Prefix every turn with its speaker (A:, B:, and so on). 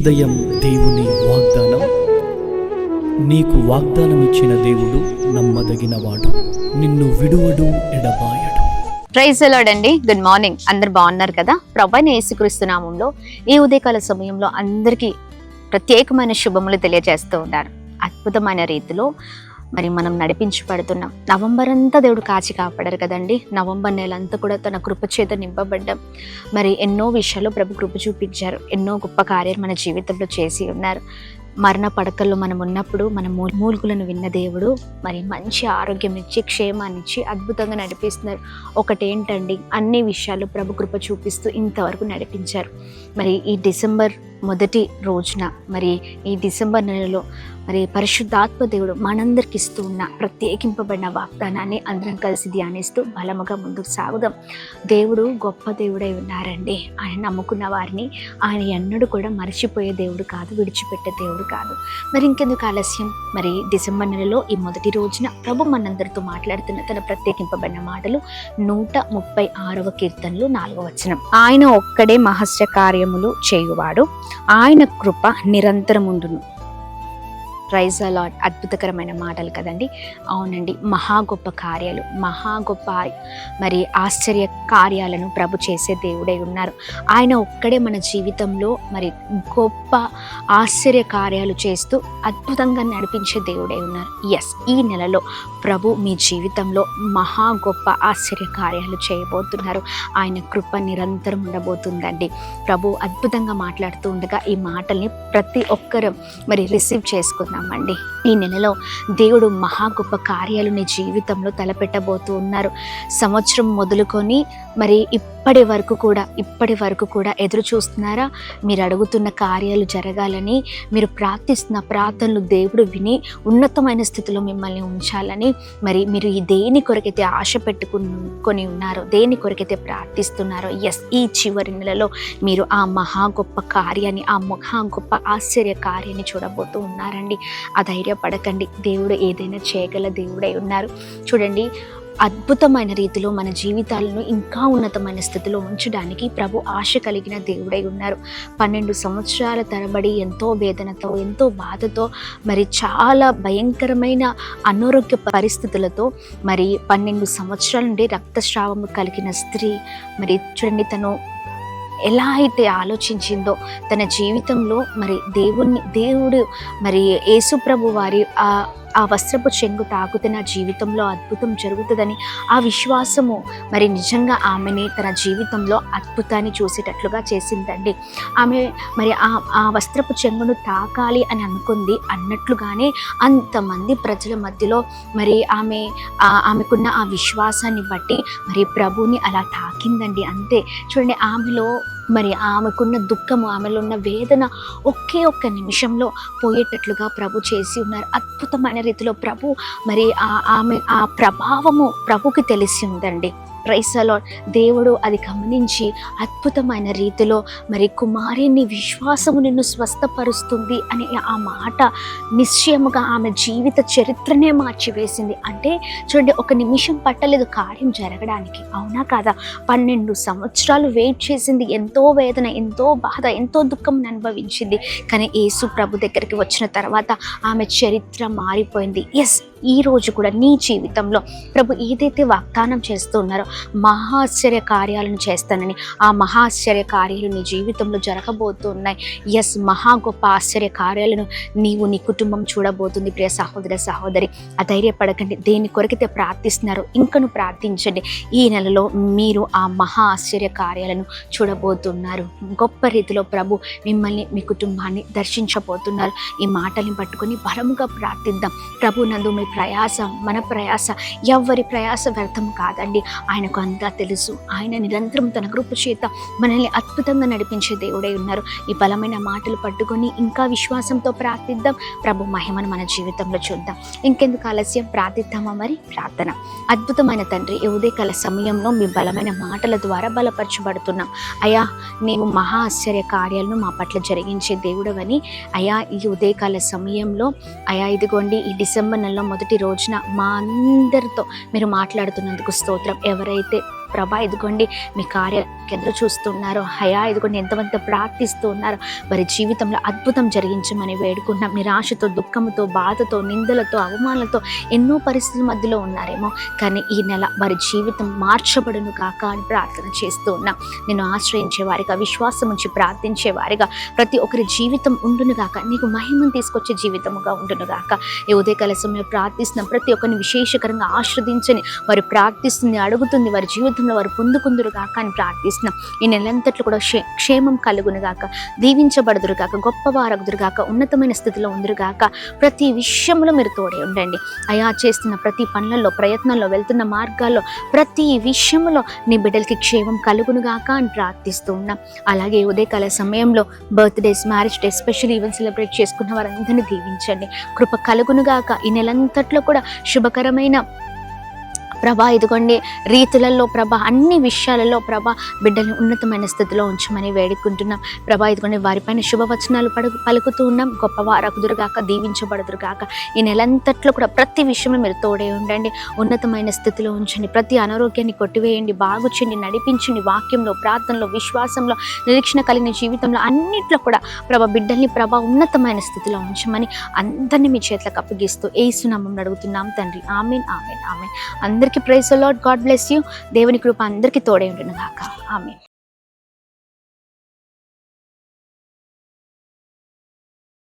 A: ఉదయం దేవుని వాగ్దానం. నీకు వాగ్దానం ఇచ్చిన దేవుడు నమ్మదగినవాడు, నిన్ను విడువడు, ఎడబాయడు.
B: ప్రైజ్ ది లార్డ్ అండి. Good morning. అందరు బాగున్నారు కదా? ప్రభువైన యేసుక్రీస్తు నామములో ఈ ఉదయకాల సమయంలో అందరికీ ప్రత్యేకమైన శుభములు తెలియజేస్తూ ఉన్నారు. అద్భుతమైన రీతిలో మరి మనం నడిపించబడుతున్నాం. నవంబర్ అంతా దేవుడు కాచి కాపాడారు కదండి. నవంబర్ నెలంతా కూడా తన కృప చేత నింపబడ్డాం. మరి ఎన్నో విషయాల్లో ప్రభు కృప చూపించారు. ఎన్నో గొప్ప కార్యాలు మన జీవితంలో చేసి ఉన్నారు. మరణ పడకల్లో మనం ఉన్నప్పుడు మన మూలుగులను విన్న దేవుడు మరి మంచి ఆరోగ్యం ఇచ్చి, క్షేమాన్ని ఇచ్చి అద్భుతంగా నడిపిస్తున్నారు. ఒకటేంటండి, అన్ని విషయాలు ప్రభు కృప చూపిస్తూ ఇంతవరకు నడిపించారు. మరి ఈ డిసెంబర్ మొదటి రోజున, మరి ఈ డిసెంబర్ నెలలో మరి పరిశుద్ధాత్మ దేవుడు మనందరికి ఇస్తూ ఉన్న ప్రత్యేకింపబడిన వాగ్దానాన్ని అందరం కలిసి ధ్యానిస్తూ బలముగా ముందుకు సాగుదాం. దేవుడు గొప్ప దేవుడై ఉన్నారండి. ఆయన నమ్ముకున్న వారిని ఆయన ఎన్నడూ కూడా మర్చిపోయే దేవుడు కాదు, విడిచిపెట్టే దేవుడు కాదు. మరి ఇంకెందుకు ఆలస్యం? మరి డిసెంబర్ నెలలో ఈ మొదటి రోజున ప్రభు మనందరితో మాట్లాడుతున్న తన ప్రత్యేకింపబడిన మాటలు 136వ కీర్తనలు 4వ వచనం. ఆయన ఒక్కడే మహస్య కార్యములు చేయువాడు, ఆయన కృప నిరంతరముండును. Praise the Lord. అద్భుతకరమైన మాటలు కదండి. అవునండి, మహా గొప్ప కార్యాలు, మహా గొప్ప మరి ఆశ్చర్య కార్యాలను ప్రభు చేసే దేవుడై ఉన్నారు. ఆయన ఒక్కడే మన జీవితంలో మరి గొప్ప ఆశ్చర్య కార్యాలు చేస్తూ అద్భుతంగా నడిపించే దేవుడై ఉన్నారు. ఈ నెలలో ప్రభు మీ జీవితంలో మహా గొప్ప ఆశ్చర్య కార్యాలు చేయబోతున్నారు. ఆయన కృప నిరంతరం ఉండబోతుందండి. ప్రభు అద్భుతంగా మాట్లాడుతూ ఉండగా ఈ మాటల్ని ప్రతి ఒక్కరూ మరి రిసీవ్ చేసుకుందాం అండి. ఈ నెలలో దేవుడు మహా గొప్ప కార్యాలు నీ జీవితంలో తలపెట్టబోతూ ఉన్నారు. సంవత్సరం మొదలుకొని మరి ఇప్పటి వరకు కూడా ఎదురు చూస్తున్నారా? మీరు అడుగుతున్న కార్యాలు జరగాలని, మీరు ప్రార్థిస్తున్న ప్రార్థనలు దేవుడు విని ఉన్నతమైన స్థితిలో మిమ్మల్ని ఉంచాలని, మరి మీరు ఈ దేని కొరకైతే ఆశ పెట్టుకొని ఉన్నారో, దేని కొరకైతే ప్రార్థిస్తున్నారో, ఈ చివరి నెలలో మీరు ఆ మహా గొప్ప కార్యాన్ని, ఆ మహా గొప్ప ఆశ్చర్య కార్యాన్ని చూడబోతూ ఉన్నారండి. అధైర్యపడకండి. దేవుడు ఏదైనా చేయగల దేవుడై ఉన్నారు. చూడండి, అద్భుతమైన రీతిలో మన జీవితాలను ఇంకా ఉన్నతమైన స్థితిలో ఉంచడానికి ప్రభు ఆశ కలిగిన దేవుడై ఉన్నారు. 12 సంవత్సరాల తరబడి ఎంతో వేదనతో, ఎంతో బాధతో, మరి చాలా భయంకరమైన అనారోగ్య పరిస్థితులతో, మరి 12 సంవత్సరాల నుండి రక్తస్రావము కలిగిన స్త్రీ, మరి చూడండి తను ఎలా అయితే ఆలోచించిందో తన జీవితంలో మరి దేవుడు మరి యేసుప్రభు వారి ఆ వస్త్రపు చెంగు తాకుతే నా జీవితంలో అద్భుతం జరుగుతుందని ఆ విశ్వాసము మరి నిజంగా ఆమెని తన జీవితంలో అద్భుతాన్ని చూసేటట్లుగా చేసిందండి. ఆమె మరి ఆ వస్త్రపు చెంగును తాకాలి అని అనుకుంది. అన్నట్లుగానే అంతమంది ప్రజల మధ్యలో మరి ఆమెకున్న ఆ విశ్వాసాన్ని బట్టి మరి ప్రభువుని అలా తాకిందండి. అంతే. చూడండి, ఆమెకున్న దుఃఖము, ఆమెలో ఉన్న వేదన ఒక్క నిమిషంలో పోయేటట్లుగా ప్రభు చేసి ఉన్నారు. అద్భుతమైన రీతిలో ప్రభు మరి ఆ ప్రభావము ప్రభుకి తెలిసి ఉందండి. Praise the Lord. దేవుడు అది గమనించి అద్భుతమైన రీతిలో మరి కుమారి, నీ విశ్వాసము నిన్ను స్వస్థపరుస్తుంది అని ఆ మాట నిశ్చయముగా ఆమె జీవిత చరిత్రనే మార్చివేసింది. అంటే చూడండి, ఒక నిమిషం పట్టలేదు కార్యం జరగడానికి. అవునా కాదా? 12 సంవత్సరాలు వెయిట్ చేసింది. ఎంతో వేదన, ఎంతో బాధ, ఎంతో దుఃఖం అనుభవించింది. కానీ యేసు ప్రభు దగ్గరికి వచ్చిన తర్వాత ఆమె చరిత్ర మారిపోయింది. ఈ రోజు కూడా నీ జీవితంలో ప్రభు ఏదైతే వాగ్దానం చేస్తూ ఉన్నారో మహాశ్చర్య కార్యాలను చేస్తానని, ఆ మహాశ్చర్య కార్యాలు నీ జీవితంలో జరగబోతున్నాయి. మహా గొప్ప ఆశ్చర్య కార్యాలను నీవు, నీ కుటుంబం చూడబోతుంది. ప్రియ సహోదర సహోదరి, అధైర్యపడకండి. దేని కొరకైతే ప్రార్థిస్తున్నారో ఇంకను ప్రార్థించండి. ఈ నెలలో మీరు ఆ మహా ఆశ్చర్య కార్యాలను చూడబోతున్నారు. గొప్ప రీతిలో ప్రభు మిమ్మల్ని, మీ కుటుంబాన్ని దర్శించబోతున్నారు. ఈ మాటల్ని పట్టుకొని బలముగా ప్రార్థిద్దాం. ప్రభు నందు మన ప్రయాస, ఎవరి ప్రయాస వ్యర్థం కాదండి. ఆయనకు అంతా తెలుసు. ఆయన నిరంతరం తన కృప చేత మనల్ని అద్భుతంగా నడిపించే దేవుడై ఉన్నారు. ఈ బలమైన మాటలు పట్టుకొని ఇంకా విశ్వాసంతో ప్రార్థిద్దాం. ప్రభు మహిమను మన జీవితంలో చూద్దాం. ఇంకెందుకు ఆలస్యం? ప్రార్థిద్దామా? మరి ప్రార్థన. అద్భుతమైన తండ్రి, ఈ ఉదయకాల సమయంలో మీ బలమైన మాటల ద్వారా బలపరచబడుతున్నాం. అయ్యా, నీవు మహా ఆశ్చర్య కార్యాలను మా పట్ల జరిగించే దేవుడవని అయ్యా, ఈ ఉదయకాల సమయంలో అయ్యా, ఇదిగోండి ఈ డిసెంబర్ నెలలో మొదటి రోజున మా అందరితో మీరు మాట్లాడుతున్నందుకు స్తోత్రం. ఎవరైతే ప్రభా ఇదిగోండి మీ కార్యాలకు ఎదురు చూస్తున్నారు అయా, ఇదిగోండి ఎంతమంది ప్రార్థిస్తూ ఉన్నారు, వారి జీవితంలో అద్భుతం జరిగించమని వేడుకుంటున్నాం. నిరాశతో, దుఃఖంతో, బాధతో, నిందలతో, అవమానాలతో ఎన్నో పరిస్థితుల మధ్యలో ఉన్నారేమో, కానీ ఈ నెల వారి జీవితం మార్చబడును కాక అని ప్రార్థన చేస్తూ ఉన్నాం. నేను ఆశ్రయించే వారిగా, విశ్వాసం ఉంచి ప్రార్థించే వారిగా ప్రతి ఒక్కరి జీవితం ఉండును గాక, నీకు మహిమను తీసుకొచ్చే జీవితముగా ఉండును గాక. ఈ ఉదయకాల సమయంలో ప్రార్థిస్తున్నాం, ప్రతి ఒక్కరిని విశేషకరంగా ఆశ్రదించని వారు ప్రార్థిస్తుంది, అడుగుతుంది, వారి జీవితంలో వారు పొందుకుందురు గాక అని ప్రార్థిస్తున్నాం. ఈ నెలంతట్లో కూడా క్షేమం కలుగును గాక, దీవించబడుదురు గాక, గొప్పవారగుదురు గాక, ఉన్నతమైన స్థితిలో ఉందురు గాక. ప్రతి విషయంలో మీరు తోడే ఉండండి అయా. చేస్తున్న ప్రతి పనులలో, ప్రయత్నంలో, వెళ్తున్న మార్గాల్లో ప్రతి విషయంలో నీ బిడ్డలకి క్షేమం కలుగును గాక అని ప్రార్థిస్తూ ఉన్నాం. అలాగే ఉదయకాల సమయంలో birthdays, marriage day, special event celebrate చేసుకున్న వారందరినీ దీవించండి, కృప కలుగును గాక. ఈ నెలంతట్లో కూడా శుభకరమైన ప్రభా ఇదిగోండి రీతులలో ప్రభా, అన్ని విషయాలలో ప్రభా బిడ్డల్ని ఉన్నతమైన స్థితిలో ఉంచమని వేడుకుంటున్నాం. ప్రభా ఇదిగోండి వారిపైన శుభవచనాలు పలుకుతూ ఉన్నాం, గొప్పవారగుదురుగాక, దీవించబడుదురుగాక. ఈ నెలంతట్లో కూడా ప్రతి విషయంలో మీరు తోడే ఉండండి, ఉన్నతమైన స్థితిలో ఉంచండి, ప్రతి అనారోగ్యాన్ని కొట్టివేయండి, బాగు చేయండి, నడిపించండి. వాక్యంలో, ప్రార్థనలో, విశ్వాసంలో, నిరీక్షణ కలిగిన జీవితంలో అన్నిట్లో కూడా ప్రభా బిడ్డల్ని ప్రభా ఉన్నతమైన స్థితిలో ఉంచమని అందరినీ మీ చేతులకు అప్పగిస్తూ యేసు నామమున అడుగుతున్నాం తండ్రి. ఆమేన్, ఆమేన్, ఆమేన్. అందరికీ praise the Lord. God bless you. దేవుని కృప అందరికీ తోడే ఉండును గాక. ఆమేన్.